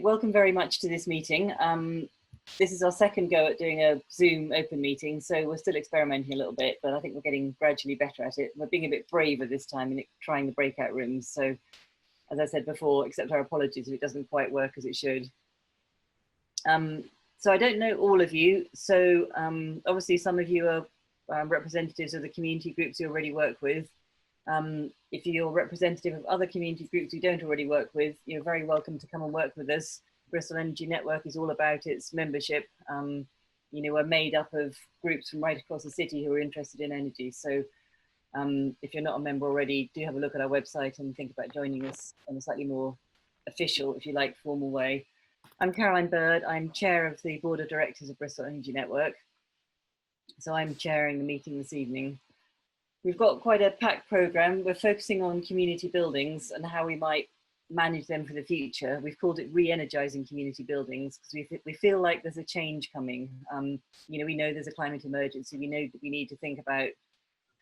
welcome very much to this meeting. This is our second go at doing a Zoom open meeting, so we're still experimenting a little bit, but I think we're getting gradually better at it. We're being a bit braver this time in trying the breakout rooms. So, as I said before, accept our apologies if it doesn't quite work as it should. So I don't know all of you. So obviously some of you are representatives of the community groups you already work with. If you're representative of other community groups you don't already work with, you're very welcome to come and work with us. Bristol Energy Network is all about its membership. You know, we're made up of groups from right across the city who are interested in energy. So if you're not a member already, do have a look at our website and think about joining us in a slightly more official, if you like, formal way. I'm Caroline Bird. I'm chair of the board of directors of Bristol Energy Network. So I'm chairing the meeting this evening. We've got quite a packed programme. We're focusing on community buildings and how we might manage them for the future. We've called it re-energizing community buildings because we feel like there's a change coming. You know, we know there's a climate emergency. We know that we need to think about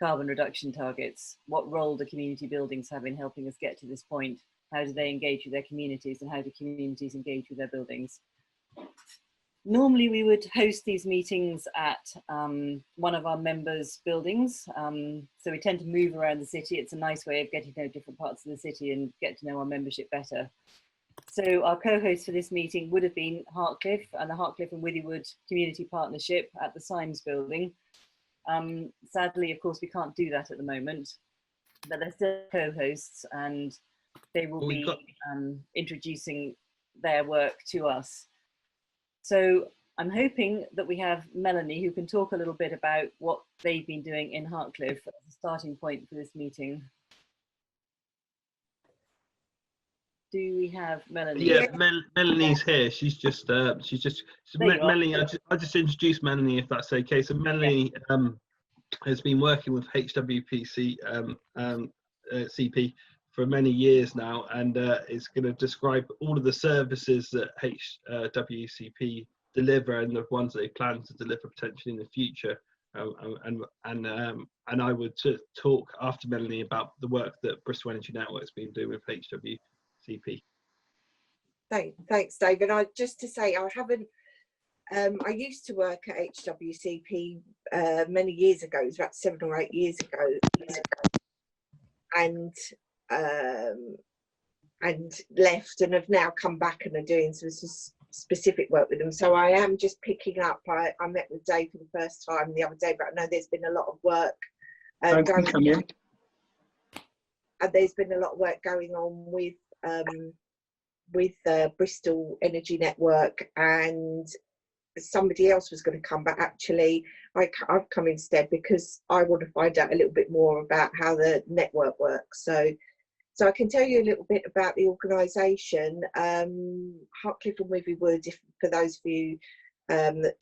carbon reduction targets. What role do community buildings have in helping us get to this point? How do they engage with their communities and how do communities engage with their buildings? Normally we would host these meetings at one of our members' buildings. So we tend to move around the city. It's a nice way of getting to know different parts of the city and get to know our membership better. So our co-host for this meeting would have been Hartcliffe and the Hartcliffe and Withywood Community Partnership at the Symes building. Sadly, of course, we can't do that at the moment, but they're still co-hosts and they will be introducing their work to us. So I'm hoping that we have Melanie who can talk a little bit about what they've been doing in Hartcliffe as a starting point for this meeting. Do we have Melanie? Yeah, Melanie's here. She's just Melanie. I'll just introduce Melanie if that's okay. So Melanie has been working with HWPC CP for many years now, and is going to describe all of the services that HWCP deliver and the ones they plan to deliver potentially in the future. And I would talk after Melanie about the work that Bristol Energy Network's been doing with HWCP. Thanks, David. Just to say, I haven't. I used to work at HWCP many years ago. It was about 7 or 8 years ago, and left, and have now come back and are doing some specific work with them. So I am just picking up. I met with Dave for the first time the other day, but I know there's been a lot of work going on. And there's been a lot of work going on with Bristol Energy Network, and somebody else was going to come, but actually I've come instead because I want to find out a little bit more about how the network works. So I can tell you a little bit about the organisation. Hartcliffe and Withywood, for those of you that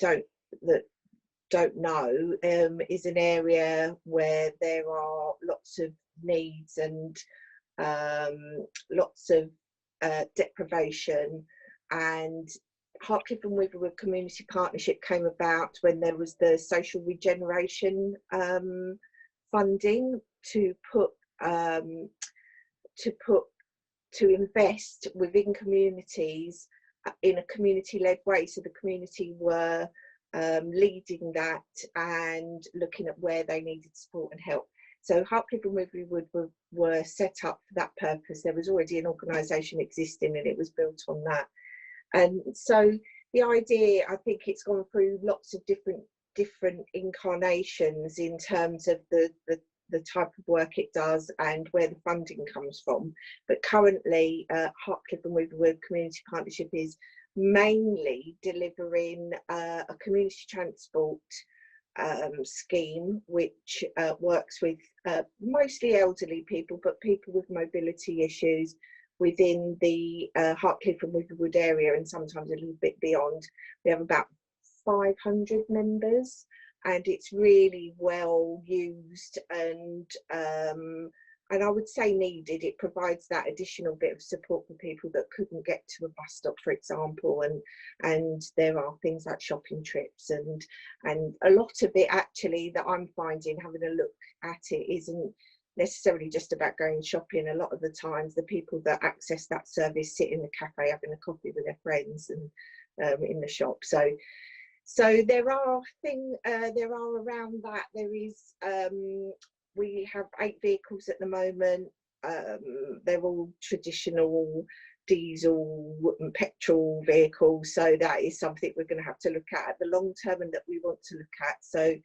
don't know, is an area where there are lots of needs and lots of deprivation. And Hartcliffe and Withywood Community Partnership came about when there was the social regeneration funding to invest within communities in a community-led way. So the community were leading that and looking at where they needed support and help. So Hartcliffe and Withywood were set up for that purpose. There was already an organisation existing and it was built on that. And so the idea, I think it's gone through lots of different incarnations in terms of the type of work it does and where the funding comes from. But currently, Hartcliffe and Withywood Community Partnership is mainly delivering a community transport scheme, which works with mostly elderly people, but people with mobility issues within the Hartcliffe and Withywood area, and sometimes a little bit beyond. We have about 500 members, and it's really well used and I would say needed. It provides that additional bit of support for people that couldn't get to a bus stop, for example, and there are things like shopping trips and a lot of it actually that I'm finding, having a look at it, necessarily just about going shopping. A lot of the times the people that access that service sit in the cafe having a coffee with their friends and in the shop. So there are around that. There is we have 8 vehicles at the moment. They're all traditional diesel and petrol vehicles, so that is something we're going to have to look at the long term and that we want to look at. So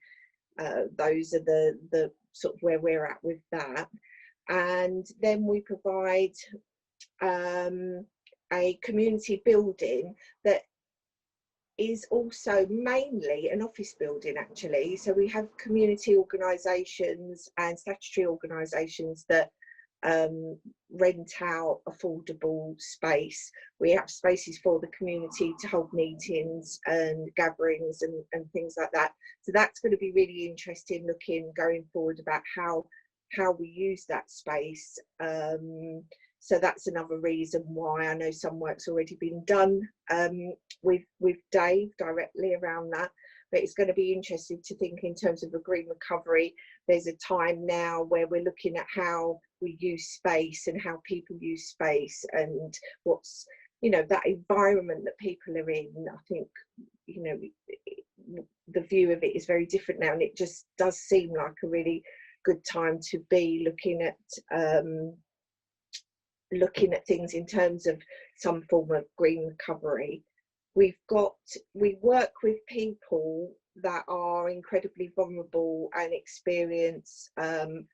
those are the sort of where we're at with that. And then we provide a community building that is also mainly an office building, actually. So we have community organisations and statutory organisations that rent out affordable space. We have spaces for the community to hold meetings and gatherings and things like that. So that's going to be really interesting looking going forward about how we use that space. So that's another reason why I know some work's already been done with Dave directly around that. But it's going to be interesting to think in terms of a green recovery. There's a time now where we're looking at how we use space and how people use space and what's, you know, that environment that people are in. I think, you know, the view of it is very different now, and it just does seem like a really good time to be looking at things in terms of some form of green recovery. We work with people that are incredibly vulnerable and experience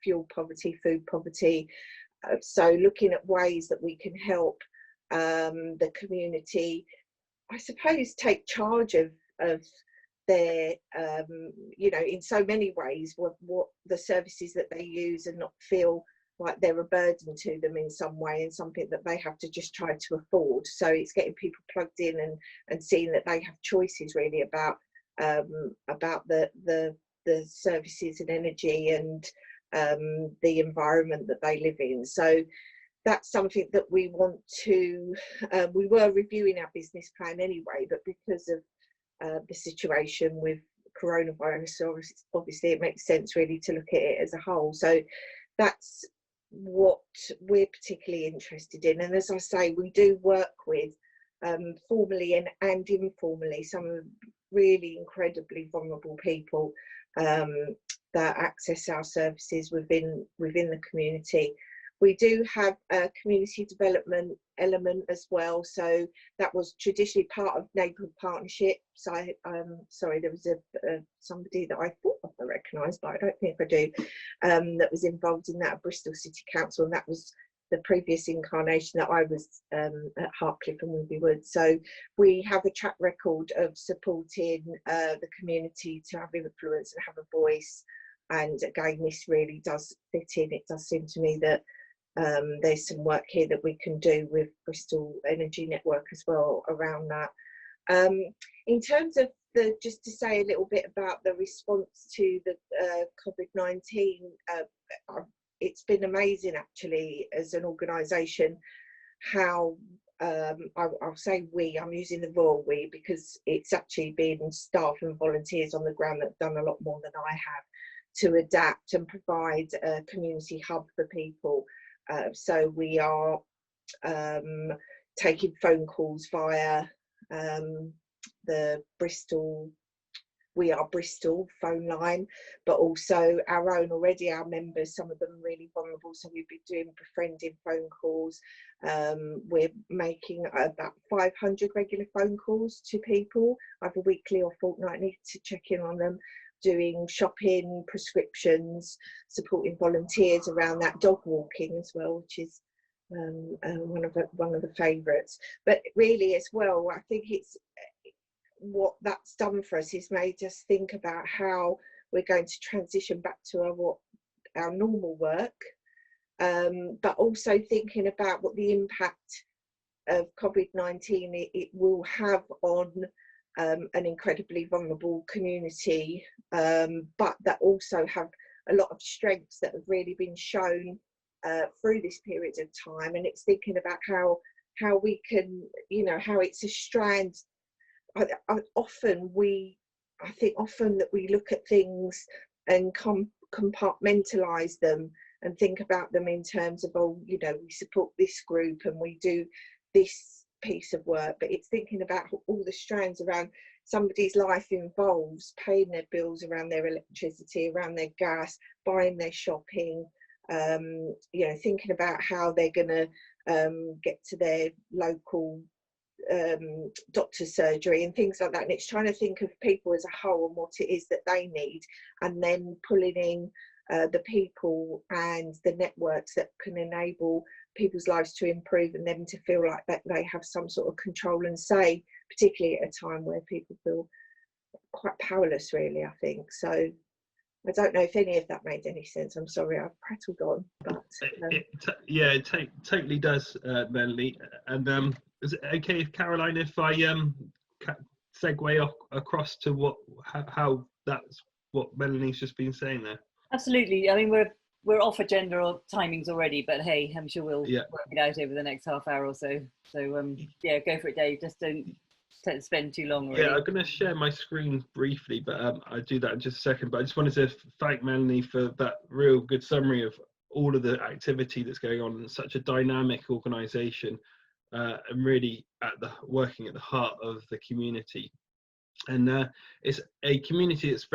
fuel poverty, food poverty. So looking at ways that we can help the community, I suppose, take charge of their, you know, in so many ways, what the services that they use, and not feel like they're a burden to them in some way and something that they have to just try to afford. So it's getting people plugged in and seeing that they have choices really about the services and energy and the environment that they live in. So that's something that we want to, we were reviewing our business plan anyway, but because of the situation with coronavirus, obviously it makes sense really to look at it as a whole. So that's what we're particularly interested in. And as I say, we do work with formally and informally some really incredibly vulnerable people that access our services within the community. We do have a community development element as well. So that was traditionally part of neighbourhood partnerships. Sorry, there was somebody that I thought I recognised, but I don't think I do, that was involved in that at Bristol City Council, and that was the previous incarnation that I was at Hartcliffe and Wilby Wood. So we have a track record of supporting the community to have influence and have a voice. And again, this really does fit in. It does seem to me that there's some work here that we can do with Bristol Energy Network as well around that. In terms of just to say a little bit about the response to the COVID-19, it's been amazing actually as an organisation how I'll say I'm using the royal we because it's actually been staff and volunteers on the ground that have done a lot more than I have to adapt and provide a community hub for people. So we are taking phone calls via the Bristol phone line, but also our own already, our members, some of them are really vulnerable. So we've been doing befriending phone calls. We're making about 500 regular phone calls to people, either weekly or fortnightly, to check in on them, doing shopping, prescriptions, supporting volunteers around that, dog walking as well, which is one of the favourites. But really as well, I think it's what that's done for us is made us think about how we're going to transition back to our normal work, but also thinking about what the impact of COVID-19 it will have on an incredibly vulnerable community, but that also have a lot of strengths that have really been shown through this period of time. And it's thinking about how we can, you know, how it's a strand. I think often that we look at things and compartmentalise them and think about them in terms of, oh, you know, we support this group and we do this piece of work, but it's thinking about all the strands around somebody's life involves paying their bills, around their electricity, around their gas, buying their shopping, you know, thinking about how they're going to get to their local doctor's surgery and things like that. And it's trying to think of people as a whole and what it is that they need, and then pulling in the people and the networks that can enable people's lives to improve and them to feel like that they have some sort of control and say, particularly at a time where people feel quite powerless, really, I think. So I don't know if any of that made any sense. I'm sorry, I've prattled on, but it totally does, Melanie. And is it okay if Caroline, if I segue across to how that's what Melanie's just been saying there? Absolutely. I mean, we're off agenda or timings already, but hey, I'm sure we'll work it out over the next half hour or so. So yeah, go for it, Dave. Just don't spend too long already. Yeah, I'm going to share my screen briefly, but I'll do that in just a second. But I just wanted to thank Melanie for that real good summary of all of the activity that's going on in such a dynamic organisation, and really working at the heart of the community. And it's a community that's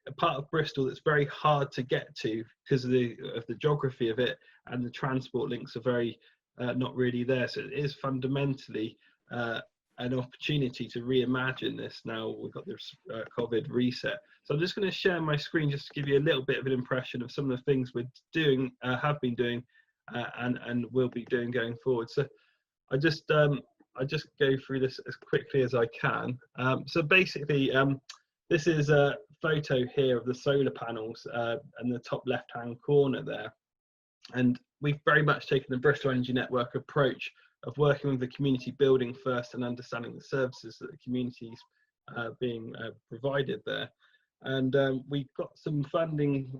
a part of Bristol that's very hard to get to because of the geography of it, and the transport links are very not really there. So it is fundamentally an opportunity to reimagine this. Now we've got this COVID reset. So I'm just going to share my screen just to give you a little bit of an impression of some of the things we're doing, have been doing, and will be doing going forward. So I just go through this as quickly as I can. So basically, this is a photo here of the solar panels in the top left-hand corner there. And we've very much taken the Bristol Energy Network approach of working with the community building first and understanding the services that the community's being provided there. And we've got some funding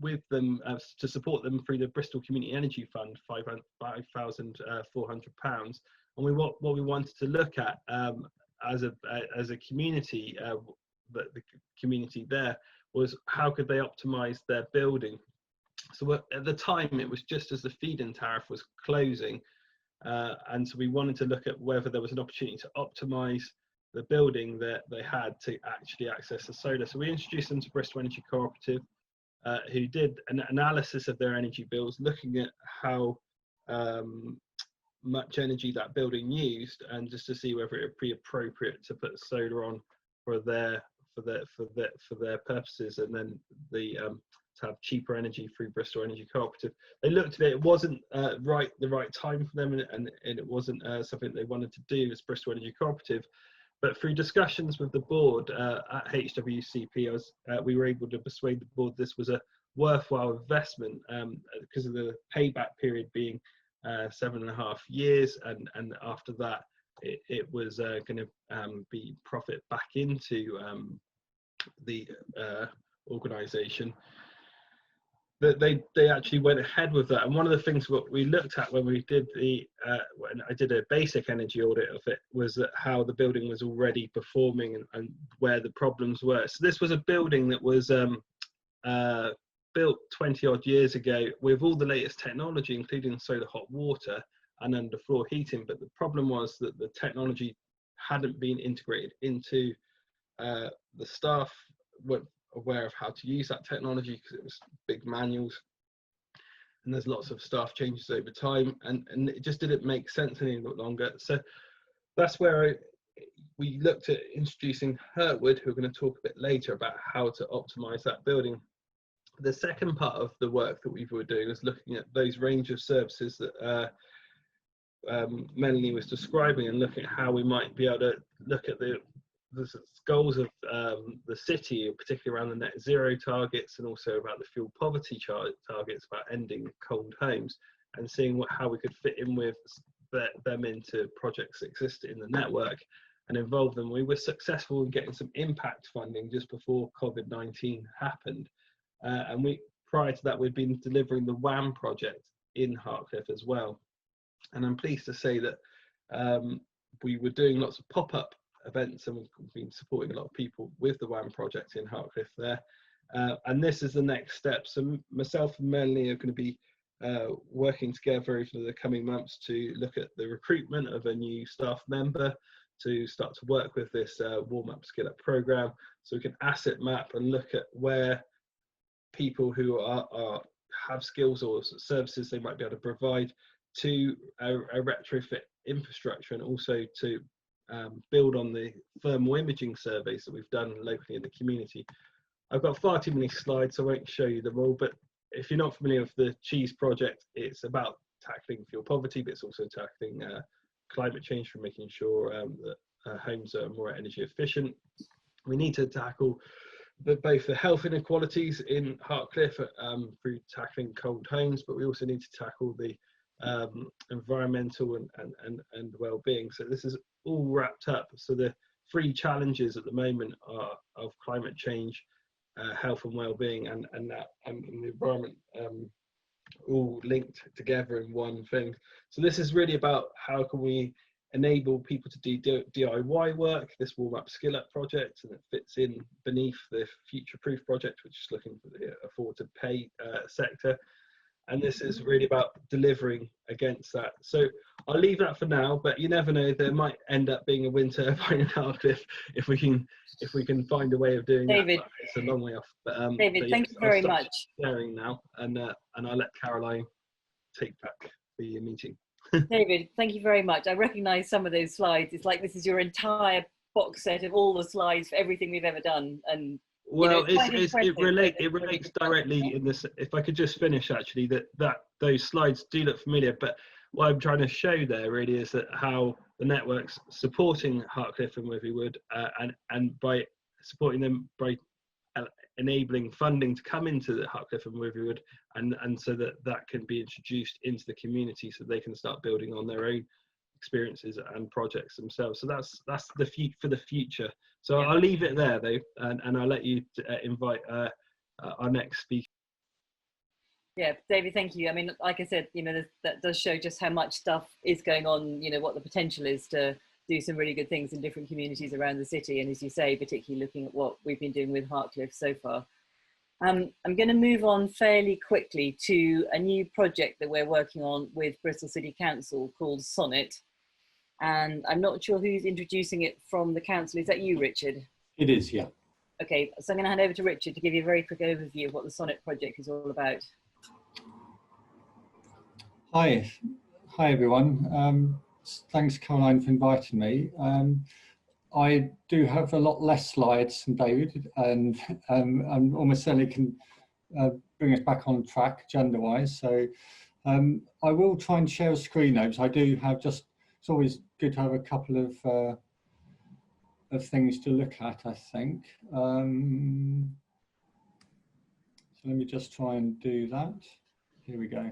with them to support them through the Bristol Community Energy Fund, £5,400. And what we wanted to look at as a community, the community there, was how could they optimise their building. So at the time, it was just as the feed-in tariff was closing, and so we wanted to look at whether there was an opportunity to optimise the building that they had to actually access the solar. So we introduced them to Bristol Energy Cooperative, who did an analysis of their energy bills, looking at how much energy that building used, and just to see whether it would be appropriate to put solar on for their purposes, and then to have cheaper energy through Bristol Energy Cooperative. They looked at it; it wasn't the right time for them, and it wasn't something they wanted to do as Bristol Energy Cooperative. But through discussions with the board at HWCP, we were able to persuade the board this was a worthwhile investment because of the payback period being 7.5 years, and after that it was going to be profit back into the organisation. That they actually went ahead with that. And one of the things what we looked at when we did when I did a basic energy audit of it, was that how the building was already performing and where the problems were. So this was a building that was built 20 odd years ago with all the latest technology, including solar hot water and underfloor heating, but the problem was that the technology hadn't been integrated into the staff weren't aware of how to use that technology because it was big manuals, and there's lots of staff changes over time, and it just didn't make sense any longer. So that's where we looked at introducing Hurtwood, who we're going to talk a bit later about how to optimize that building. The second part of the work that we were doing was looking at those range of services that Melanie was describing, and looking at how we might be able to look at the goals of the city, particularly around the net zero targets, and also about the fuel poverty targets, about ending cold homes, and seeing how we could fit in with them into projects that exist in the network and involve them. We were successful in getting some impact funding just before COVID-19 happened, and prior to that we'd been delivering the WAM project in Hartcliffe as well. And I'm pleased to say that we were doing lots of pop-up events, and we've been supporting a lot of people with the WAM project in Hartcliffe there. And this is the next step. So myself and Melanie are going to be working together over the coming months to look at the recruitment of a new staff member to start to work with this warm-up skill up program, so we can asset map and look at where people who have skills or services they might be able to provide to a retrofit infrastructure, and also to build on the thermal imaging surveys that we've done locally in the community. I've got far too many slides, so I won't show you them all, but if you're not familiar with the Cheese project, it's about tackling fuel poverty, but it's also tackling climate change, for making sure that homes are more energy efficient. We need to tackle both the health inequalities in Hartcliffe through tackling cold homes, but we also need to tackle the environmental and well-being. So this is all wrapped up. So the three challenges at the moment are of climate change, health and well-being, and the environment, all linked together in one thing. So this is really about how can we enable people to do DIY work, this warm-up skill up project, and it fits in beneath the future proof project, which is looking for the afford to pay sector. And this is really about delivering against that. So I'll leave that for now, but you never know, there might end up being a wind turbine in Hartcliffe if we can find a way of doing David, that. It's a long way off. David, but thank you very much. Sharing now, and I'll let Caroline take back the meeting. David, thank you very much. I recognise some of those slides. It's like this is your entire box set of all the slides for everything we've ever done, and well, it relates directly in this. If I could just finish, actually, that those slides do look familiar, but what I'm trying to show there really is that how the network's supporting Hartcliffe and Withywood, and by supporting them by enabling funding to come into the Hartcliffe and Withywood, and so that can be introduced into the community, so they can start building on their own experiences and projects themselves. So that's for the future. So yeah. I'll leave it there though, and I'll let you invite our next speaker. Yeah, David, thank you. I mean, like I said, that does show just how much stuff is going on, what the potential is to do some really good things in different communities around the city. And as you say, particularly looking at what we've been doing with Hartcliffe so far. I'm going to move on fairly quickly to a new project that we're working on with Bristol City Council called Sonnet. And I'm not sure who's introducing it from the council. Is that you, Richard? It is, yeah. Okay, so I'm going to hand over to Richard to give you a very quick overview of what the Sonnet project is all about. Hi everyone. Thanks, Caroline, for inviting me. I do have a lot less slides than David, and almost certainly can bring us back on track agenda-wise. So I will try and share a screen though, because I do have it's always good to have a couple of things to look at, I think. So let me just try and do that. Here we go.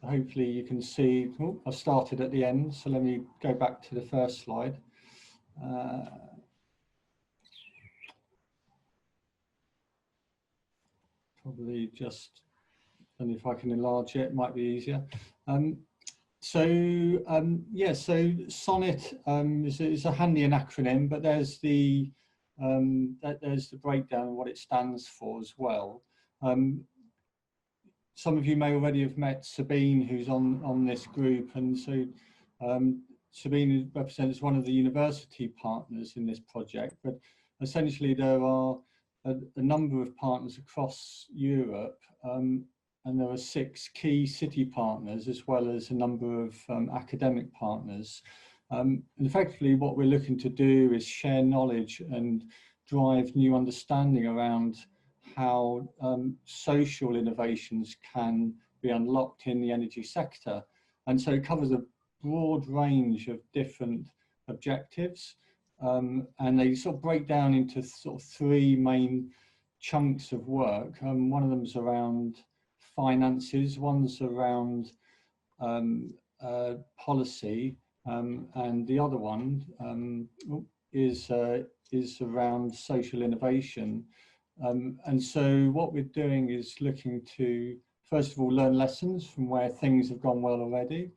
Hopefully you can see, I started at the end, so let me go back to the first slide. Probably just, and if I can enlarge it, it might be easier. Yeah, so Sonnet is a handy acronym, but there's the breakdown of what it stands for as well. Some of you may already have met Sabine, who's on this group, and so Sabine represents one of the university partners in this project, but essentially there are a number of partners across Europe, and there are 6 key city partners as well as a number of academic partners. And effectively what we're looking to do is share knowledge and drive new understanding around how social innovations can be unlocked in the energy sector. And so it covers a broad range of different objectives, and they sort of break down into sort of 3 main chunks of work. One of them is around finances, one's around policy, and the other one is around social innovation. And so what we're doing is looking to, first of all, learn lessons from where things have gone well already.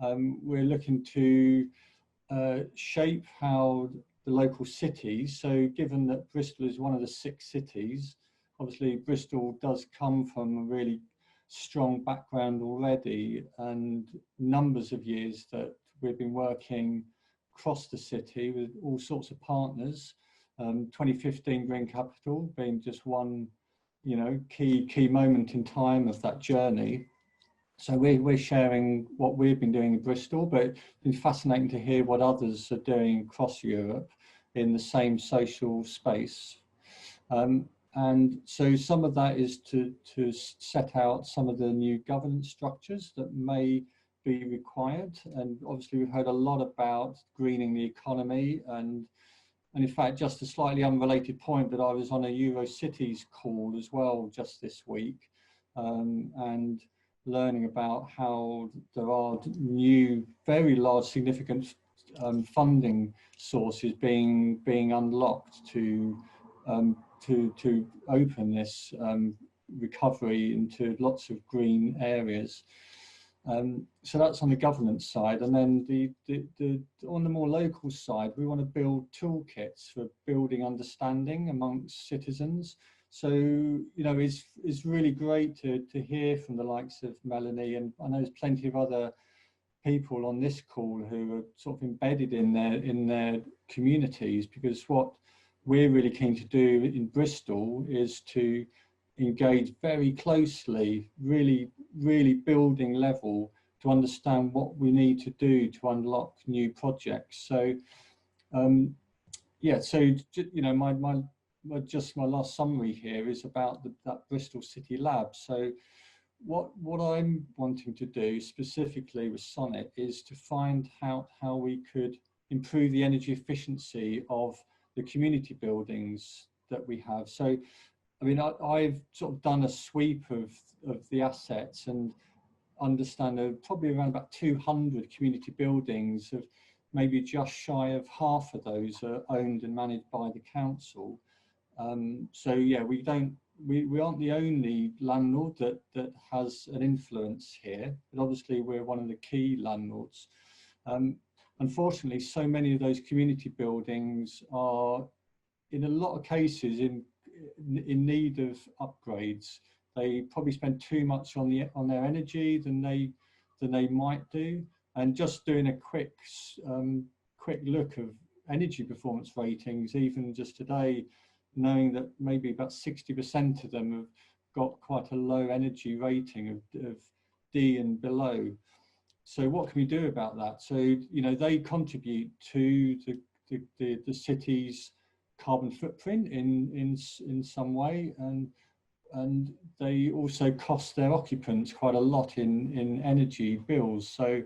We're looking to shape how the local cities. So given that Bristol is one of the 6 cities, obviously Bristol does come from a really strong background already, and numbers of years that we've been working across the city with all sorts of partners. 2015 Green Capital being just one, you know, key moment in time of that journey. So we're sharing what we've been doing in Bristol, but it's been fascinating to hear what others are doing across Europe in the same social space. And so some of that is to set out some of the new governance structures that may be required. And obviously we've heard a lot about greening the economy, and in fact, just a slightly unrelated point, that I was on a Eurocities call as well just this week, and learning about how there are new, very large, significant funding sources being unlocked to open this recovery into lots of green areas. So that's on the governance side, and then on the more local side, we want to build toolkits for building understanding amongst citizens. So, you know, it's really great to hear from the likes of Melanie, and I know there's plenty of other people on this call who are sort of embedded in their communities, because what we're really keen to do in Bristol is to engage very closely, really building level, to understand what we need to do to unlock new projects. So yeah, so you know, my last summary here is about that Bristol City Lab. So what I'm wanting to do specifically with Sonnet is to find how we could improve the energy efficiency of the community buildings that we have. So I mean, I've sort of done a sweep of the assets and understand probably around about 200 community buildings, of maybe just shy of half of those are owned and managed by the council. So yeah, we aren't the only landlord that has an influence here, but obviously we're one of the key landlords. Unfortunately, so many of those community buildings are, in a lot of cases, in need of upgrades. They probably spend too much on their energy than they might do. And just doing a quick look of energy performance ratings, even just today, knowing that maybe about 60% of them have got quite a low energy rating of D and below. So what can we do about that? So, you know, they contribute to the city's carbon footprint in some way, and they also cost their occupants quite a lot in energy bills. So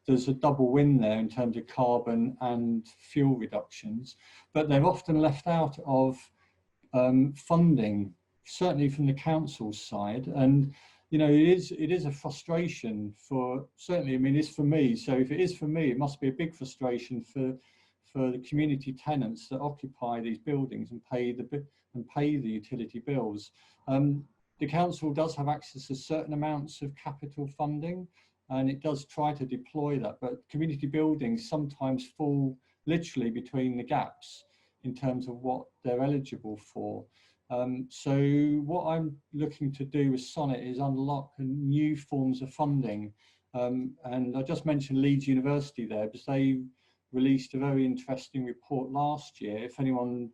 there's a double win there in terms of carbon and fuel reductions, but they're often left out of funding, certainly from the council's side. And you know, it is a frustration for, certainly, I mean, it's for me. So if it is for me, it must be a big frustration for the community tenants that occupy these buildings and pay the utility bills. The council does have access to certain amounts of capital funding, and it does try to deploy that, but community buildings sometimes fall literally between the gaps in terms of what they're eligible for. So what I'm looking to do with Sonnet is unlock new forms of funding. And I just mentioned Leeds University there, because they released a very interesting report last year. If anyone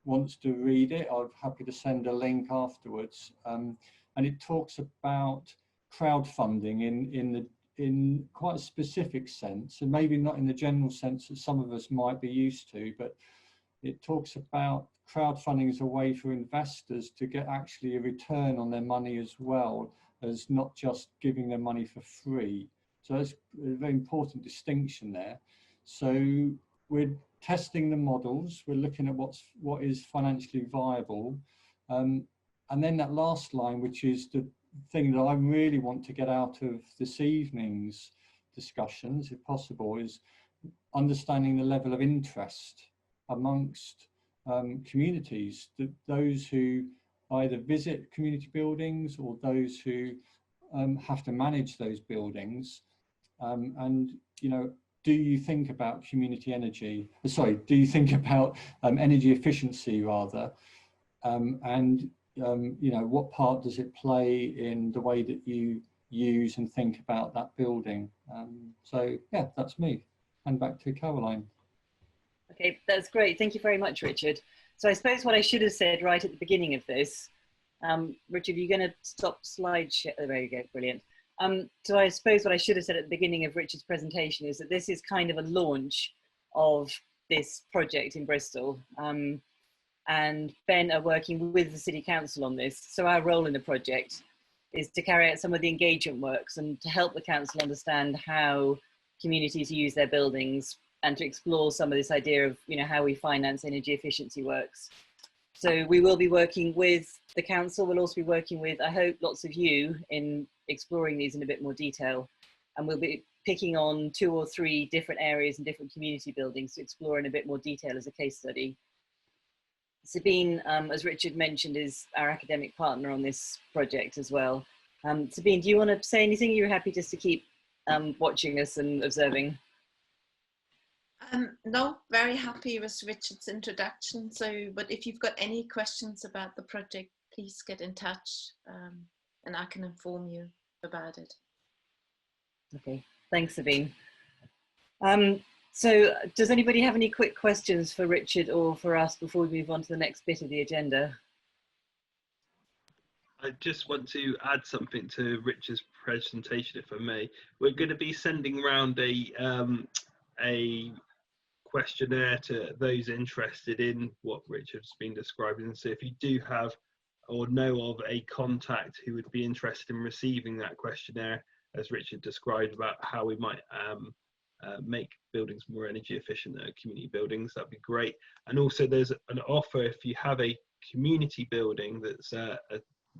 wants to read it, I'm happy to send a link afterwards. And it talks about crowdfunding in quite a specific sense, and maybe not in the general sense that some of us might be used to, but it talks about crowdfunding as a way for investors to get actually a return on their money, as well as not just giving their money for free. So that's a very important distinction there. So we're testing the models, we're looking at what is financially viable. And then that last line, which is the thing that I really want to get out of this evening's discussions, if possible, is understanding the level of interest amongst communities, those who either visit community buildings or those who have to manage those buildings. And you know, do you think about community energy? Sorry, do you think about energy efficiency rather? And you know, what part does it play in the way that you use and think about that building? So yeah, that's me. And back to Caroline. Okay, that's great. Thank you very much, Richard. So I suppose what I should have said right at the beginning of this, Richard, you're going to stop slideshare. Oh, there you go, brilliant. So I suppose what I should have said at the beginning of Richard's presentation is that this is kind of a launch of this project in Bristol. And Ben are working with the City Council on this. So our role in the project is to carry out some of the engagement works and to help the council understand how communities use their buildings and to explore some of this idea of, you know, how we finance energy efficiency works. So we will be working with the council. We'll also be working with, I hope, lots of you in exploring these in a bit more detail. And we'll be picking on 2 or 3 different areas and different community buildings to explore in a bit more detail as a case study. Sabine, as Richard mentioned, is our academic partner on this project as well. Sabine, do you want to say anything? You're happy just to keep watching us and observing? No, very happy with Richard's introduction. So, but if you've got any questions about the project, please get in touch and I can inform you about it. Okay, thanks, Sabine. So does anybody have any quick questions for Richard or for us before we move on to the next bit of the agenda? I just want to add something to Richard's presentation, if I may. We're going to be sending around a questionnaire to those interested in what Richard's been describing. So if you do have or know of a contact who would be interested in receiving that questionnaire, as Richard described, about how we might make buildings more energy efficient, community buildings, that'd be great. And also there's an offer if you have a community building that's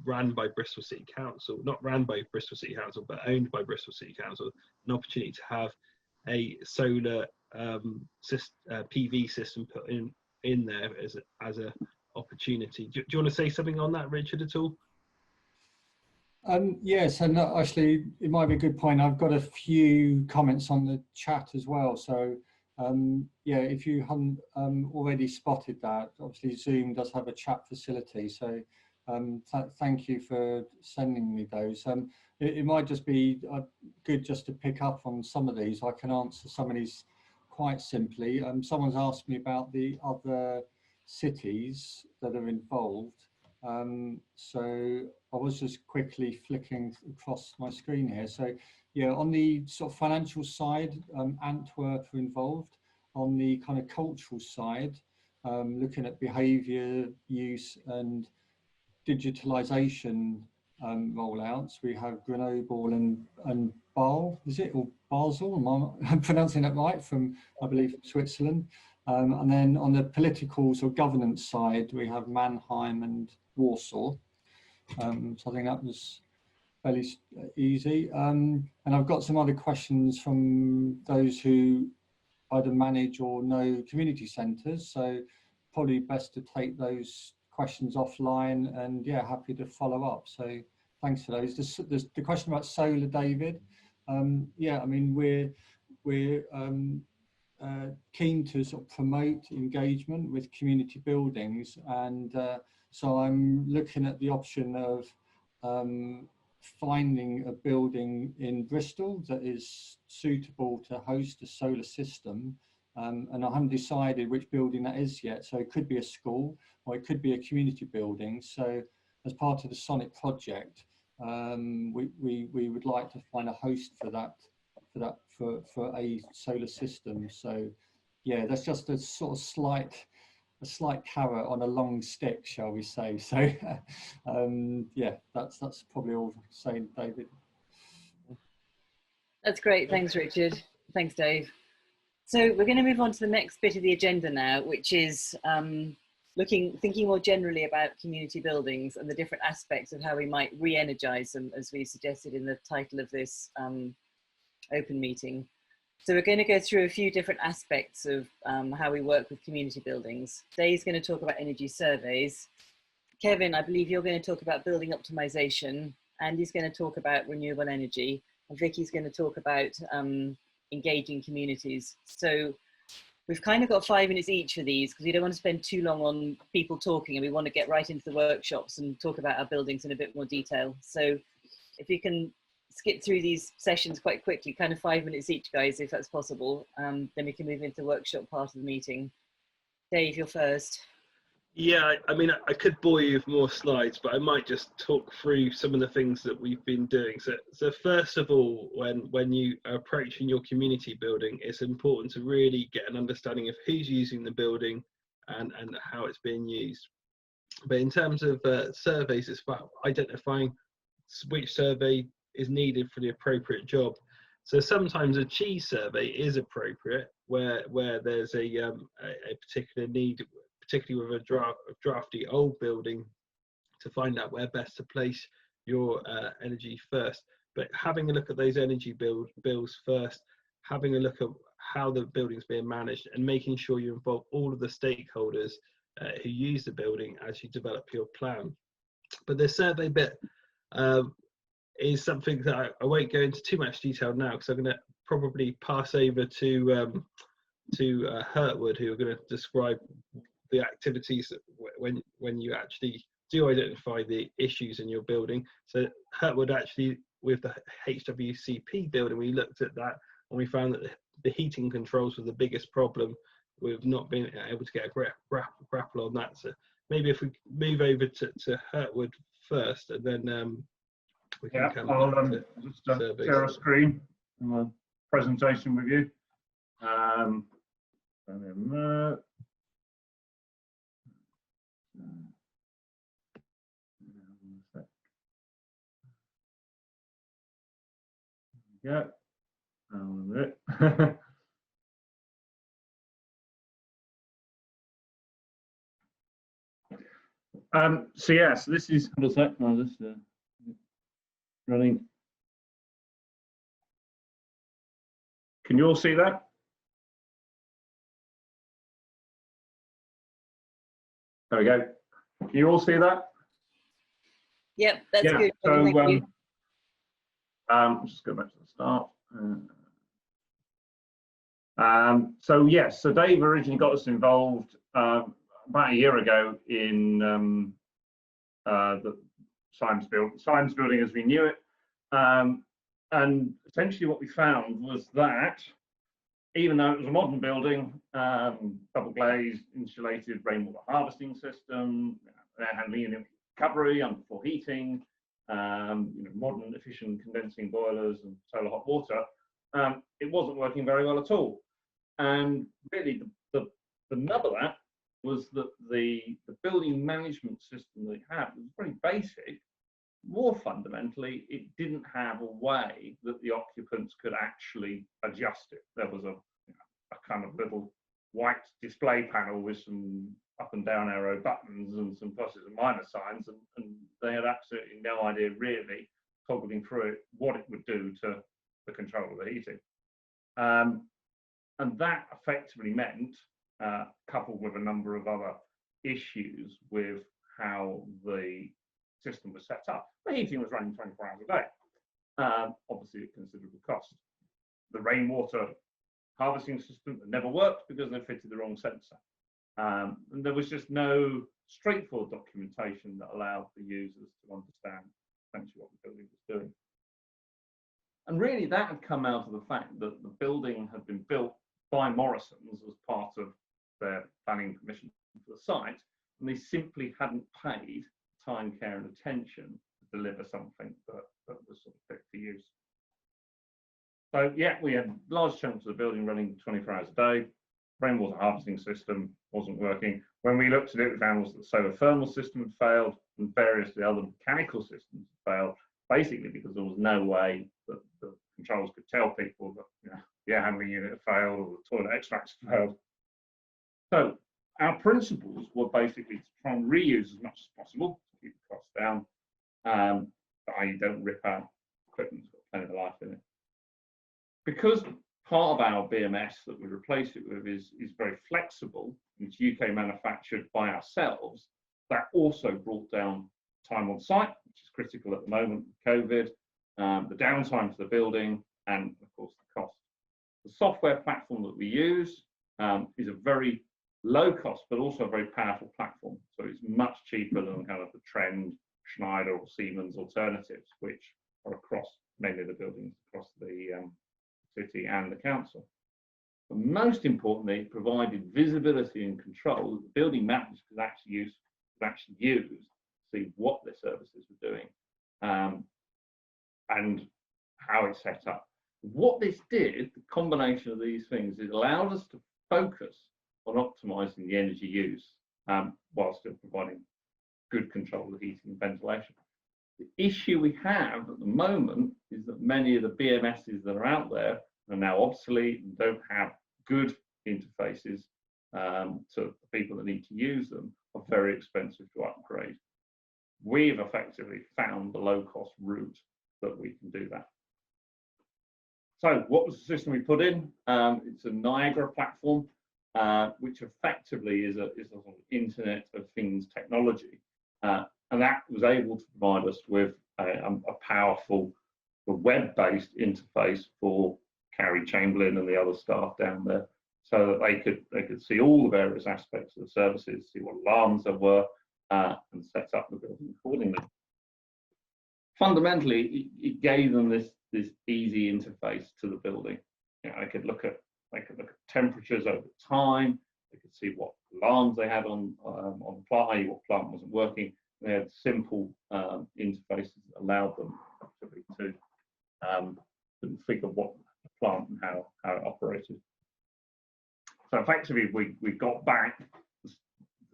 run by Bristol City Council, not run by Bristol City Council, but owned by Bristol City Council, an opportunity to have a solar PV system put in there as a opportunity. Do you want to say something on that, Richard, at all? Yes, and actually it might be a good point. I've got a few comments on the chat as well. So yeah, if you haven't already spotted that, obviously Zoom does have a chat facility. So thank you for sending me those. It might just be good just to pick up on some of these. I can answer some of these quite simply. Someone's asked me about the other cities that are involved. So I was just quickly flicking across my screen here. So yeah, on the sort of financial side, Antwerp are involved. On the kind of cultural side, looking at behaviour, use and digitalisation rollouts, we have Grenoble and Basel, is it, or Basel? Am I pronouncing that right? From, I believe, Switzerland. And then on the political sort of governance side, we have Mannheim and Warsaw. So I think that was fairly easy. And I've got some other questions from those who either manage or know community centres. So probably best to take those questions offline, and yeah, happy to follow up. So thanks for those. There's the question about solar, David. Yeah, I mean, we're keen to sort of promote engagement with community buildings, and so I'm looking at the option of finding a building in Bristol that is suitable to host a solar system, and I haven't decided which building that is yet. So it could be a school or it could be a community building. So as part of the Sonnet project, we would like to find a host for a solar system. So yeah, that's just a sort of slight carrot on a long stick, shall we say. So yeah, that's probably all I'm saying, David. That's great. Thanks, Richard. Thanks, Dave. So we're going to move on to the next bit of the agenda now, which is thinking more generally about community buildings and the different aspects of how we might re-energize them, as we suggested in the title of this open meeting. So we're going to go through a few different aspects of how we work with community buildings. Dave's going to talk about energy surveys. Kevin, I believe you're going to talk about building optimization. Andy's going to talk about renewable energy. And Vicky's going to talk about engaging communities. So we've kind of got 5 minutes each for these because we don't want to spend too long on people talking, and we want to get right into the workshops and talk about our buildings in a bit more detail. So if you can skip through these sessions quite quickly, kind of 5 minutes each, guys, if that's possible, then we can move into the workshop part of the meeting. Dave, you're first. Yeah, I mean, I could bore you with more slides, but I might just talk through some of the things that we've been doing. So first of all, when you are approaching your community building, it's important to really get an understanding of who's using the building and how it's being used. But in terms of surveys, it's about identifying which survey is needed for the appropriate job. So sometimes a cheese survey is appropriate where there's a particular need, particularly with a drafty old building, to find out where best to place your energy first. But having a look at those energy bills first, having a look at how the building's being managed, and making sure you involve all of the stakeholders who use the building as you develop your plan. But the survey bit is something that I won't go into too much detail now, because I'm going to probably pass over to Hurtwood, who are going to describe the activities when you actually do identify the issues in your building. So Hurtwood, actually, with the HWCP building, we looked at that and we found that the heating controls were the biggest problem. We've not been able to get a grapple on that. So maybe if we move over to Hurtwood first, and then we can come I'll back to just surveys. share a screen and a presentation with you. Yeah. So yeah, so this is running. Can you all see that? There we go. Can you all see that? Yep, that's Yeah. good. So Thank you. just go back to the start. So yes, so Dave originally got us involved about a year ago in the science building as we knew it, and essentially what we found was that even though it was a modern building, double glazed, insulated rainwater harvesting system, air handling unit recovery, underfloor heating, modern efficient condensing boilers and solar hot water, it wasn't working very well at all. And really the nub of that was that the building management system that it had was very basic. More fundamentally, it didn't have a way that the occupants could actually adjust it. There was a kind of little white display panel with some up and down arrow buttons and some pluses and minus signs, and they had absolutely no idea really, toggling through it, what it would do to the control of the heating. And that effectively meant, coupled with a number of other issues with how the system was set up, the heating was running 24 hours a day, obviously at considerable cost. The rainwater harvesting system never worked because they fitted the wrong sensor. And there was just no straightforward documentation that allowed the users to understand essentially what the building was doing. And really that had come out of the fact that the building had been built by Morrison's as part of their planning permission for the site, and they simply hadn't paid time, care and attention to deliver something that was sort of fit for use. So yeah, we had large chunks of the building running 24 hours a day. Rainwater harvesting system wasn't working. When we looked at it, we found was the solar thermal system had failed and various of the other mechanical systems had failed, basically because there was no way that the controls could tell people that the air handling unit had failed or the toilet extracts had failed. So our principles were basically to try and reuse as much as possible to keep the costs down, i.e. don't rip out equipment that's got plenty of life in it. Because part of our BMS that we replace it with is very flexible, and it's UK manufactured by ourselves, that also brought down time on site, which is critical at the moment with COVID, the downtime for the building, and of course the cost. The software platform that we use is a very low cost, but also a very powerful platform. So it's much cheaper than kind of the Trend, Schneider or Siemens alternatives, which are across many of the buildings across the city and the council. But most importantly, it provided visibility and control that the building managers could actually use to see what their services were doing and how it's set up. What this did, the combination of these things, it allowed us to focus on optimizing the energy use while still providing good control of heating and ventilation. The issue we have at the moment is that many of the BMSs that are out there are now obsolete and don't have good interfaces to the people that need to use them, are very expensive to upgrade. We've effectively found the low-cost route that we can do that. So what was the system we put in? It's a Niagara platform, which effectively is a sort of Internet of Things technology. And that was able to provide us with a powerful web-based interface for Carrie Chamberlain and the other staff down there, so that they could see all the various aspects of the services, see what alarms there were, and set up the building accordingly. Fundamentally, it gave them this easy interface to the building. You know, they could look at temperatures over time. They could see what alarms they had on plant, what plant wasn't working. They had simple interfaces that allowed them to figure what the plant and how it operated. So effectively, we got back the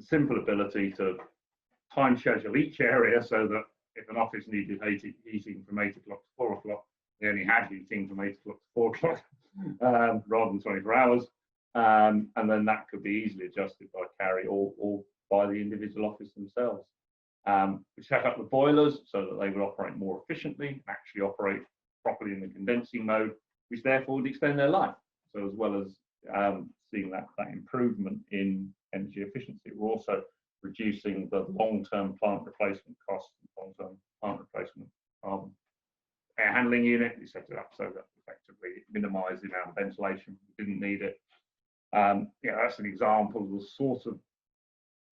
simple ability to time schedule each area, so that if an office needed heating from 8 o'clock to 4 o'clock, they only had heating from 8 o'clock to 4 o'clock rather than 24 hours. And then that could be easily adjusted by Carrie or by the individual office themselves. We set up the boilers so that they would operate more efficiently and actually operate properly in the condensing mode, which therefore would extend their life. So as well as seeing that improvement in energy efficiency, we're also reducing the long-term plant replacement costs, long-term plant replacement air handling unit. We set it up so that effectively it minimised the amount of ventilation. We didn't need it. Yeah, that's an example of the sort of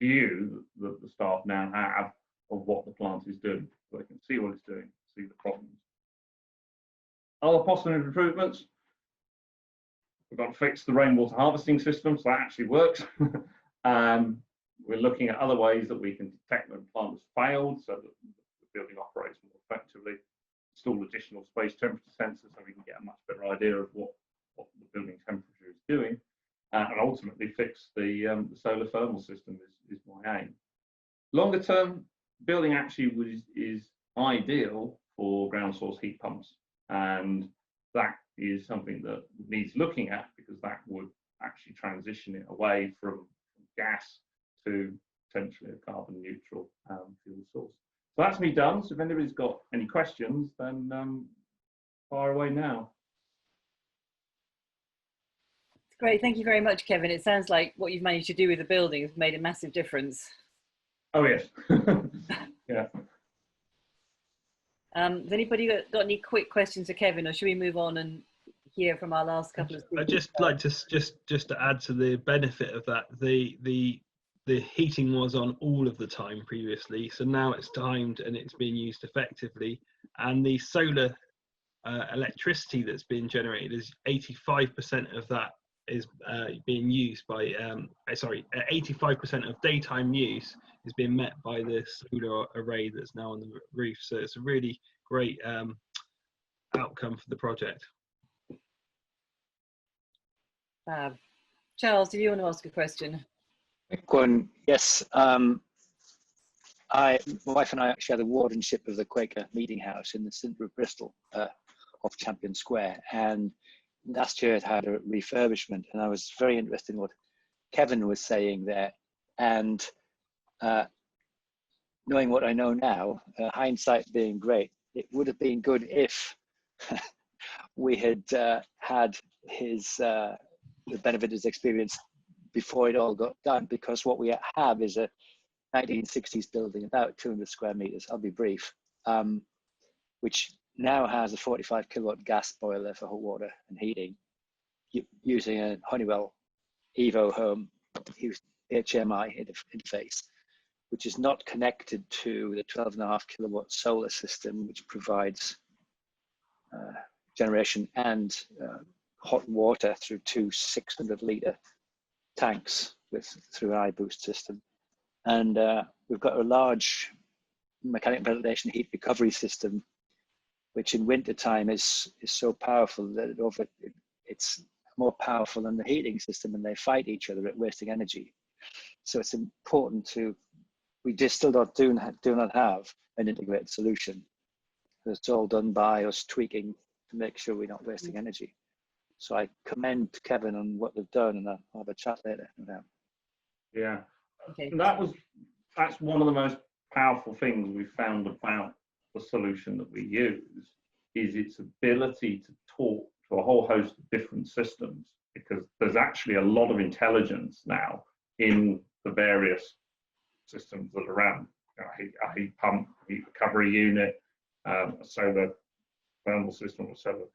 view that the staff now have of what the plant is doing. So they can see what it's doing, see the problems. Other possible improvements. We've got to fix the rainwater harvesting system, so that actually works. We're looking at other ways that we can detect when the plant has failed, so that the building operates more effectively. Install additional space temperature sensors so we can get a much better idea of what the building temperature is doing, and ultimately fix the solar thermal system is my aim. Longer term, building actually is ideal for ground source heat pumps, and that is something that needs looking at, because that would actually transition it away from gas to potentially a carbon neutral fuel source. So that's me done. So if anybody's got any questions, then fire away now. Great, thank you very much, Kevin. It sounds like what you've managed to do with the building has made a massive difference. Oh yes. Yeah. Has anybody got any quick questions for Kevin, or should we move on and hear from our last couple of speakers? I'd just like to just to add to the benefit of that, the heating was on all of the time previously, so now it's timed and it's being used effectively, and the solar electricity that's being generated is 85% of that is being used by 85% of daytime use is being met by the solar array that's now on the roof. So it's a really great outcome for the project. Charles, do you want to ask a question? Quick one, yes. My wife and I actually had a wardenship of the Quaker Meeting House in the centre of Bristol, off Champion Square, and last year it had a refurbishment, and I was very interested in what Kevin was saying there, and knowing what I know now, hindsight being great, it would have been good if we had had the benefit of his experience before it all got done, because what we have is a 1960s building, about 200 square meters, I'll be brief, which now has a 45 kilowatt gas boiler for hot water and heating, using a Honeywell Evo Home HMI interface, which is not connected to the 12.5 kilowatt solar system, which provides generation and hot water through two 600-litre tanks through an iBoost system. And we've got a large mechanical ventilation heat recovery system, which in winter time is so powerful that it's more powerful than the heating system, and they fight each other at wasting energy. So it's important we just still do not have an integrated solution. It's all done by us tweaking to make sure we're not wasting energy. So I commend Kevin on what they've done, and I'll have a chat later. Yeah, Okay. That's one of the most powerful things we've found about the solution that we use, is its ability to talk to a whole host of different systems, because there's actually a lot of intelligence now in the various systems that are around. A heat pump, heat recovery unit, a solar thermal system, or solar.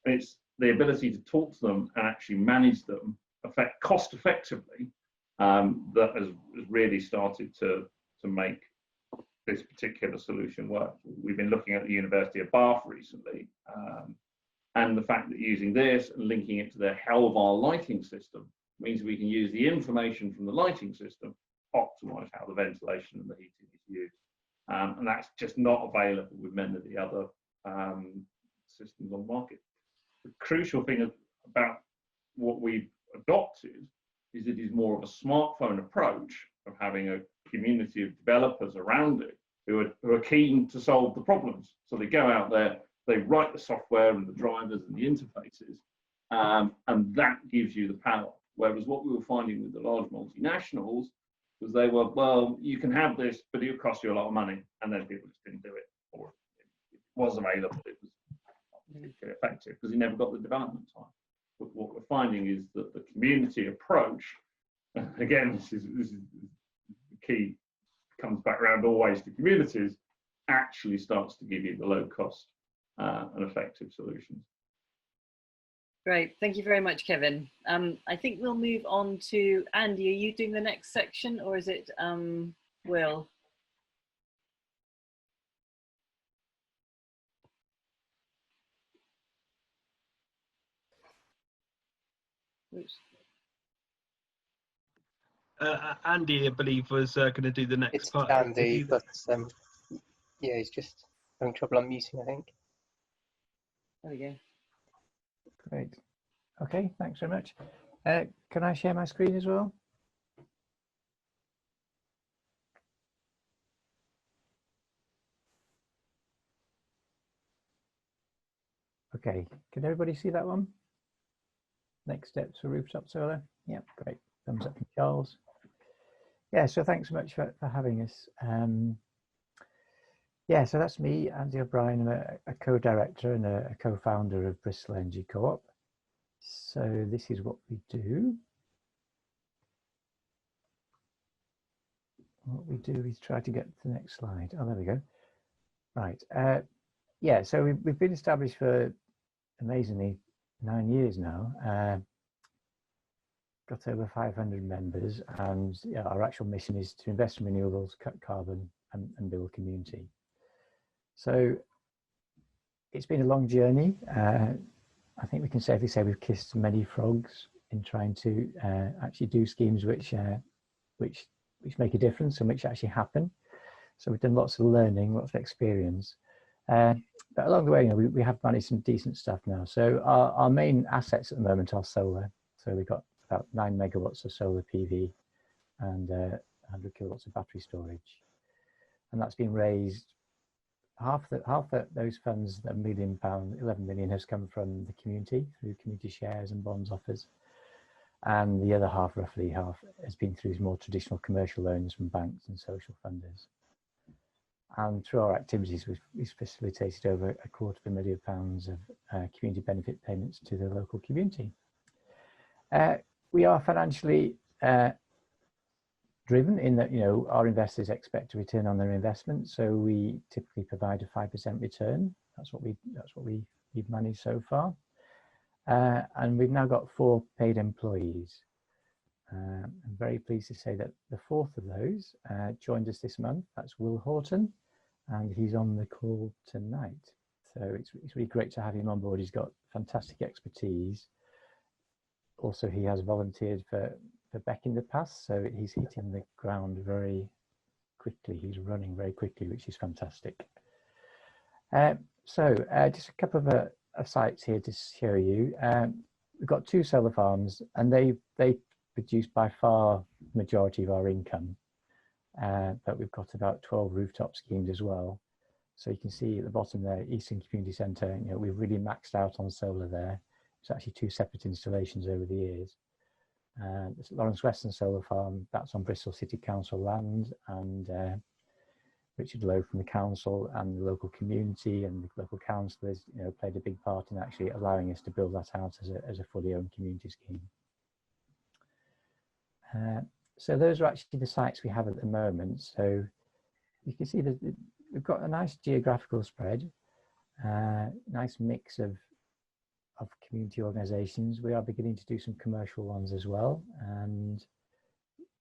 It's the ability to talk to them and actually manage them cost effectively that has really started to make this particular solution work. We've been looking at the University of Bath recently, and the fact that using this and linking it to their Helvar lighting system means we can use the information from the lighting system to optimize how the ventilation and the heating is used. And that's just not available with many of the other systems on the market. The crucial thing about what we've adopted is it is more of a smartphone approach of having a community of developers around it who are keen to solve the problems. So they go out there, they write the software and the drivers and the interfaces, and that gives you the power. Whereas what we were finding with the large multinationals was they were, well, you can have this, but it'll cost you a lot of money, and then people just didn't do it, or it was available, it was not particularly effective because you never got the development time. But what we're finding is that the community approach, again, this is the key, comes back around always to communities, actually starts to give you the low cost and effective solutions. Great, thank you very much, Kevin. I think we'll move on to Andy. Are you doing the next section, or is it Will? Oops. Andy, I believe, was going to do the next It's part. Andy, but yeah, he's just having trouble unmuting, I think. There we go. Great. Okay, thanks very much. Can I share my screen as well? Okay, can everybody see that one? Next steps for rooftop solar. Yeah, great. Thumbs up from Charles. Yeah, so thanks so much for having us. Yeah, so that's me, Andy O'Brien. I'm a co-director and a co-founder of Bristol Energy Co-op. So this is what we do. What we do is try to get to the next slide. Oh, there we go. Right. Yeah, so we've been established for amazingly 9 years now. Got over 500 members, and yeah, our actual mission is to invest in renewables, cut carbon, and build community. So it's been a long journey. I think we can safely say we've kissed many frogs in trying to actually do schemes which make a difference and which actually happen. So we've done lots of learning, lots of experience. But along the way, you know, we have managed some decent stuff now. So our main assets at the moment are solar. So we've got about 9 megawatts of solar PV and 100 kilowatts of battery storage. And that's been raised. Half those funds, £1 million, 11 million, has come from the community through community shares and bonds offers, and the other half, roughly half, has been through more traditional commercial loans from banks and social funders. And through our activities, we've facilitated over £250,000 of community benefit payments to the local community. We are financially driven in that, you know, our investors expect a return on their investment, so we typically provide a 5% return. That's what we've managed so far. And we've now got 4 paid employees. I'm very pleased to say that the 4th of those joined us this month. That's Will Horton, and he's on the call tonight. So it's really great to have him on board. He's got fantastic expertise. Also, he has volunteered for Beck in the past, so he's hitting the ground very quickly. He's running very quickly, which is fantastic. Just a couple of sites here to show you. We've got 2 solar farms, and they produce by far the majority of our income. But we've got about 12 rooftop schemes as well. So you can see at the bottom there, Eastern Community Centre, you know, we've really maxed out on solar there. It's actually 2 separate installations over the years. Lawrence Western Solar Farm, that's on Bristol City Council land, and Richard Lowe from the council and the local community and the local councillors, you know, played a big part in actually allowing us to build that out as a fully owned community scheme. So those are actually the sites we have at the moment. So you can see that we've got a nice geographical spread, nice mix of community organisations. We are beginning to do some commercial ones as well, and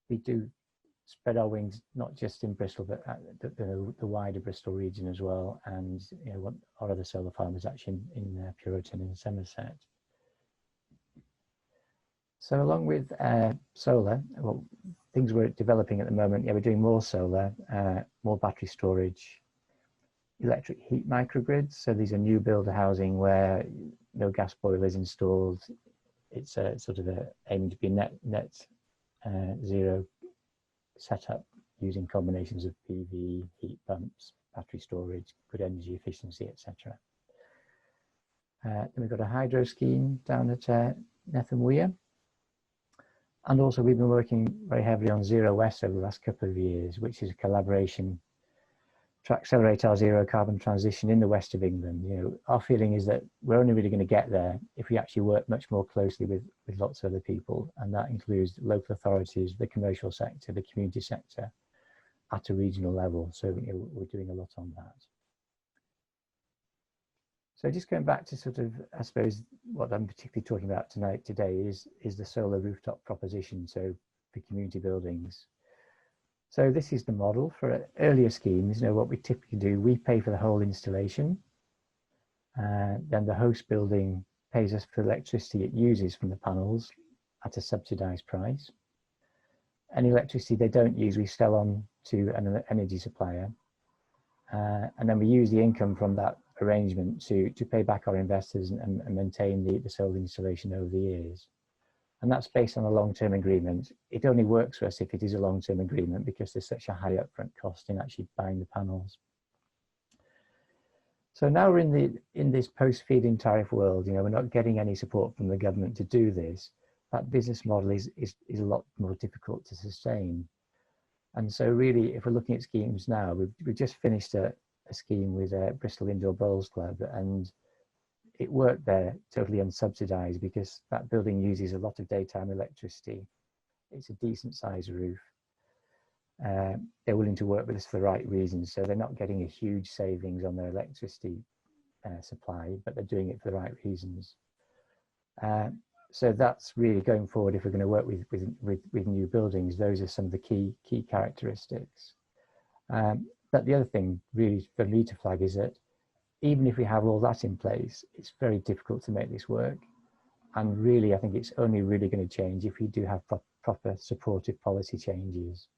we do spread our wings not just in Bristol, but the wider Bristol region as well. And you know, our other solar farm is actually in Puriton in Somerset. So along with solar, well, things we're developing at the moment, yeah, we're doing more solar, more battery storage, electric heat microgrids. So these are new builder housing where no gas boilers installed. It's a sort of aiming to be net zero setup using combinations of PV, heat pumps, battery storage, good energy efficiency, etc. Then we've got a hydro scheme down at Netham Weir. And also we've been working very heavily on Zero West over the last couple of years, which is a collaboration to accelerate our zero carbon transition in the west of England. You know, our feeling is that we're only really going to get there if we actually work much more closely with lots of other people, and that includes local authorities, the commercial sector, the community sector, at a regional level. So you know, we're doing a lot on that. So just going back to sort of, I suppose, what I'm particularly talking about today is the solar rooftop proposition, so for community buildings. So this is the model for earlier schemes. You know, what we typically do, we pay for the whole installation. Then the host building pays us for electricity it uses from the panels at a subsidised price. Any electricity they don't use, we sell on to an energy supplier. And then we use the income from that arrangement to pay back our investors and maintain the solar installation over the years. And that's based on a long-term agreement. It only works for us if it is a long-term agreement because there's such a high upfront cost in actually buying the panels. So now we're in this post-feed-in tariff world. You know, we're not getting any support from the government to do this. That business model is a lot more difficult to sustain. And so really, if we're looking at schemes now, we've just finished a scheme with Bristol Indoor Bowls Club, and it worked there totally unsubsidised because that building uses a lot of daytime electricity. It's a decent sized roof. They're willing to work with us for the right reasons, so they're not getting a huge savings on their electricity supply, but they're doing it for the right reasons. So that's really going forward. If we're going to work with new buildings, those are some of the key characteristics. But the other thing really for me to flag is that even if we have all that in place, it's very difficult to make this work. And really, I think it's only really going to change if we do have proper supportive policy changes.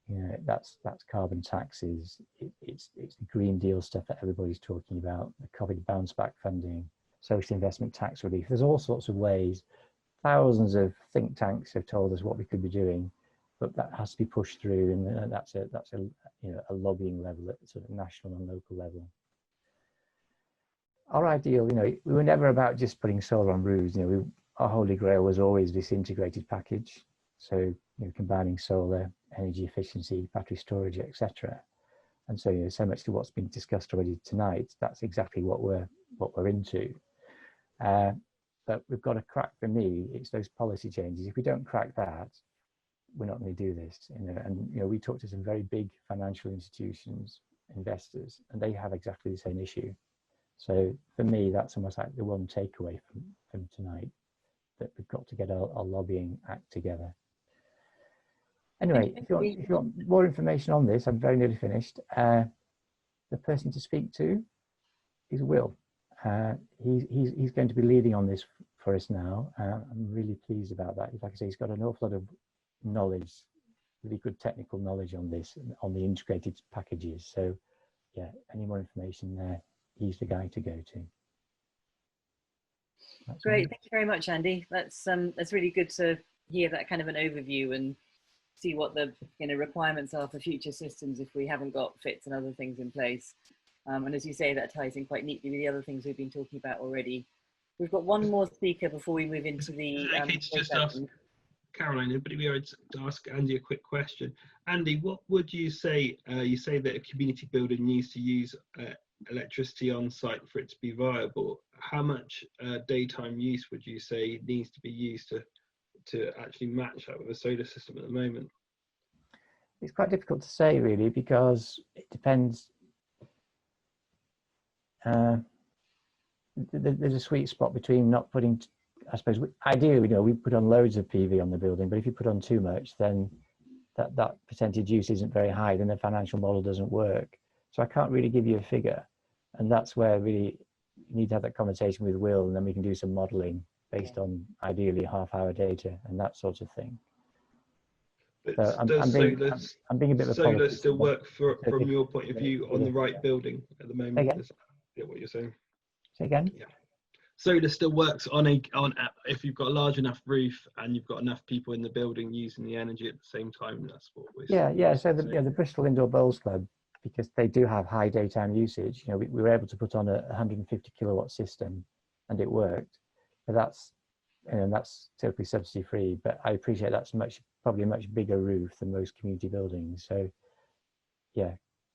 You know, that's carbon taxes, it's the Green Deal stuff that everybody's talking about, the COVID bounce back funding, social investment tax relief. There's all sorts of ways. Thousands of think tanks have told us what we could be doing, but that has to be pushed through, and that's a you know, a lobbying level at sort of national and local level. Our ideal, you know, we were never about just putting solar on roofs. You know, our holy grail was always this integrated package. So, you know, combining solar, energy efficiency, battery storage, etc. And so, you know, so much to what's been discussed already tonight. That's exactly what we're into. But we've got to crack, for me, it's those policy changes. If we don't crack that, we're not going to do this. You know, and you know, we talk to some very big financial institutions, investors, and they have exactly the same issue. So for me, that's almost like the one takeaway from tonight, that we've got to get our lobbying act together. Anyway, if you want more information on this, I'm very nearly finished. The person to speak to is Will. He's going to be leading on this for us now. I'm really pleased about that. Like I say, he's got an awful lot of knowledge, really good technical knowledge on this, on the integrated packages. So yeah, any more information there, he's the guy to go to. That's Great, thank you very much, Andy. That's really good to hear that kind of an overview and see what the requirements are for future systems if we haven't got fits and other things in place. And as you say, that ties in quite neatly with the other things we've been talking about already. We've got one more speaker before we move into the. Okay, to just ask Caroline, would it be able to ask Andy a quick question? Andy, what would you say? You say that a community building needs to use electricity on site for it to be viable. How much daytime use would you say needs to be used to actually match that with a solar system at the moment? It's quite difficult to say, really, because it depends. There's a sweet spot between not putting, I suppose, ideally, we put on loads of PV on the building, but if you put on too much, then that percentage use isn't very high, then the financial model doesn't work. So I can't really give you a figure. And that's where really you need to have that conversation with Will, and then we can do some modeling based on ideally half-hour data and that sort of thing. So I'm being a bit of a solar still work from your point of view on the right building at the moment? Is that what you're saying? Say again? Yeah. Solar still works on if you've got a large enough roof and you've got enough people in the building using the energy at the same time. That's what we're saying. So the Bristol Indoor Bowls Club, because they do have high daytime usage, we were able to put on a 150 kilowatt system and it worked. But that's totally subsidy free. But I appreciate that's probably a much bigger roof than most community buildings. So yeah,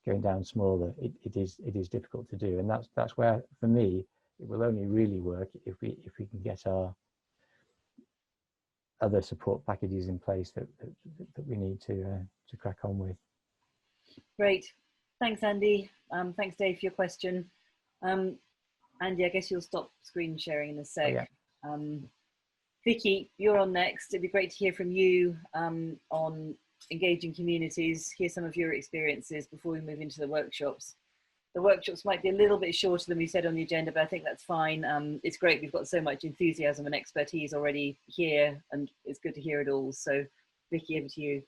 going down smaller, it is difficult to do, and that's where, for me, it will only really work if we can get our other support packages in place that we need to crack on with. Great, thanks, Andy. Thanks, Dave, for your question. Andy, I guess you'll stop screen sharing in a sec. Oh, yeah. Vicky, you're on next. It'd be great to hear from you on engaging communities, hear some of your experiences before we move into the workshops. The workshops might be a little bit shorter than we said on the agenda, but I think that's fine. It's great, we've got so much enthusiasm and expertise already here, and it's good to hear it all. So Vicky, over to you.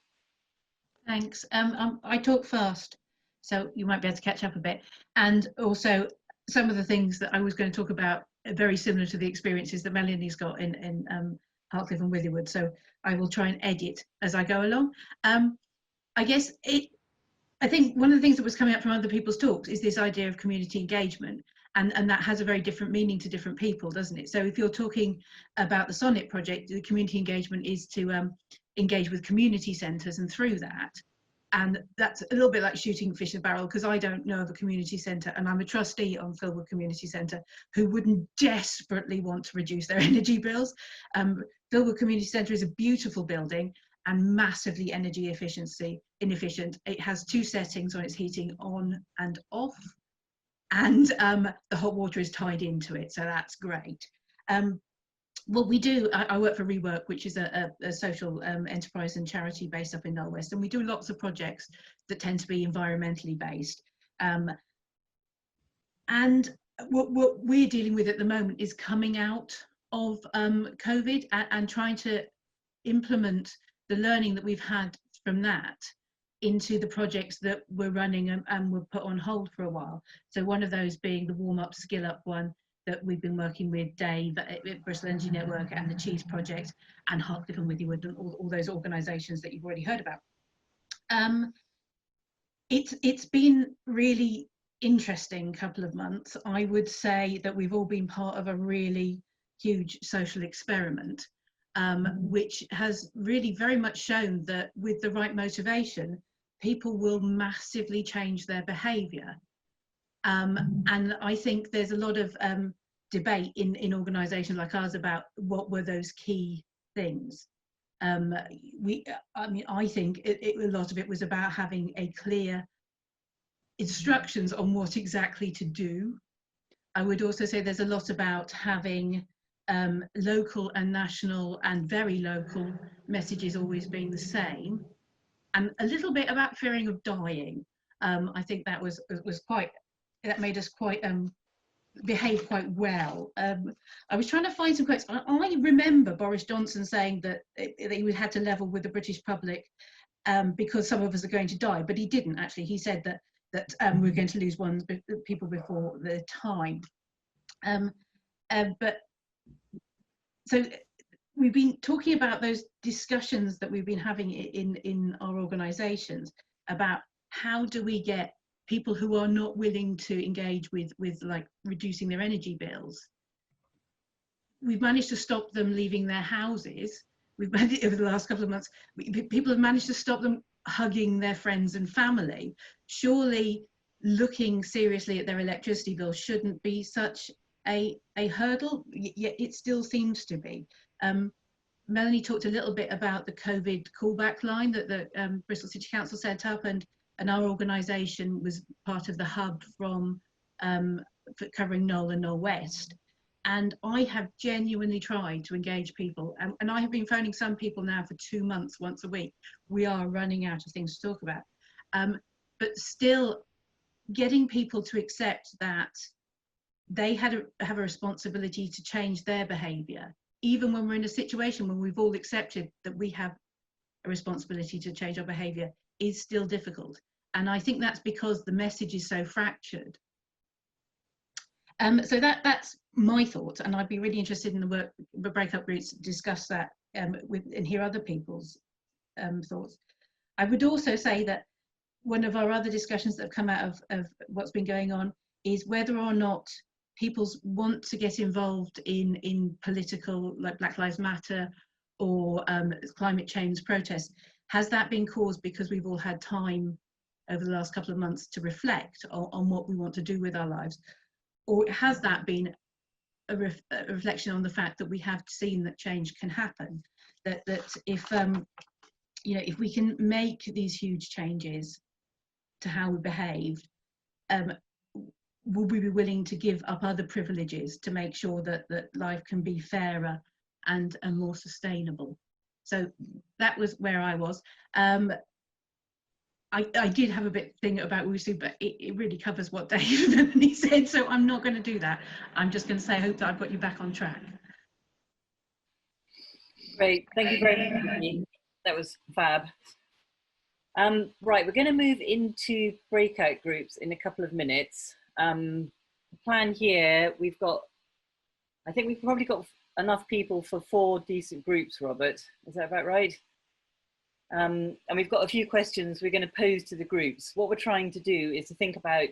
Thanks. I talk fast, so you might be able to catch up a bit. And also, some of the things that I was going to talk about are very similar to the experiences that Melanie's got in Hartcliffe and Withywood, so I will try and edit as I go along. I guess I think one of the things that was coming up from other people's talks is this idea of community engagement, and that has a very different meaning to different people, doesn't it? So if you're talking about the Sonnet project, the community engagement is to engage with community centres, and through that, and that's a little bit like shooting fish in a barrel, because I don't know of a community centre, and I'm a trustee on Hurtwood Community Centre, who wouldn't desperately want to reduce their energy bills. Hurtwood Community Centre is a beautiful building and massively energy inefficient. It has 2 settings on its heating, on and off, and the hot water is tied into it, so that's great. What we do, I work for Rework, which is a social enterprise and charity based up in Null West, and we do lots of projects that tend to be environmentally based. And what we're dealing with at the moment is coming out of COVID and trying to implement the learning that we've had from that into the projects that we're running and were put on hold for a while. So one of those being the Warm Up Skill Up one that we've been working with Dave at Bristol Energy Network and the Cheese Project and Hartcliffe and Withywood and all those organisations that you've already heard about. It's been really interesting couple of months. I would say that we've all been part of a really huge social experiment, which has really very much shown that with the right motivation, people will massively change their behaviour. And I think there's a lot of debate in organisations like ours about what were those key things. I think a lot of it was about having a clear instructions on what exactly to do, I would also say there's a lot about having local and national and very local messages always being the same, and a little bit about fearing of dying. I think that was quite, that made us quite behave quite well. I was trying to find some quotes. I remember Boris Johnson saying that he had to level with the British public because some of us are going to die, but he didn't actually. He said that we're going to lose people before their time. But so we've been talking about those discussions that we've been having in our organisations about how do we get people who are not willing to engage with like reducing their energy bills. We've managed to stop them leaving their houses. We've managed, over the last couple of months, people have managed to stop them hugging their friends and family. Surely looking seriously at their electricity bill shouldn't be such a hurdle, yet it still seems to be. Melanie talked a little bit about the COVID callback line that the Bristol City Council set up, and our organisation was part of the hub from covering Knoll and Knoll West. And I have genuinely tried to engage people, and I have been phoning some people now for 2 months, once a week. We are running out of things to talk about. But still getting people to accept that they have a responsibility to change their behaviour, even when we're in a situation when we've all accepted that we have a responsibility to change our behaviour, is still difficult. And I think that's because the message is so fractured. So that's my thoughts, and I'd be really interested in the breakup groups to discuss that and hear other people's thoughts. I would also say that one of our other discussions that have come out of what's been going on is whether or not people want to get involved in political, like Black Lives Matter or climate change protests. Has that been caused because we've all had time over the last couple of months to reflect on what we want to do with our lives? Or has that been a reflection on the fact that we have seen that change can happen? That if you know, if we can make these huge changes to how we behave, will we be willing to give up other privileges to make sure that life can be fairer and more sustainable? So that was where I was. I did have a bit thing about WUSU, but it really covers what Dave and Melanie said, so I'm not going to do that. I'm just going to say I hope that I've got you back on track. Great, thank you very much, Vicky. That was fab. Right, we're going to move into breakout groups in a couple of minutes. The plan here, I think we've probably got enough people for 4 decent groups, Robert. Is that about right? And we've got a few questions we're going to pose to the groups. What we're trying to do is to think about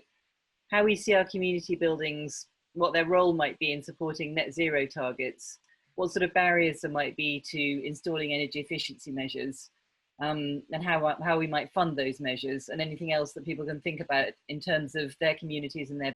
how we see our community buildings, what their role might be in supporting net zero targets, what sort of barriers there might be to installing energy efficiency measures, and how we might fund those measures, and anything else that people can think about in terms of their communities and their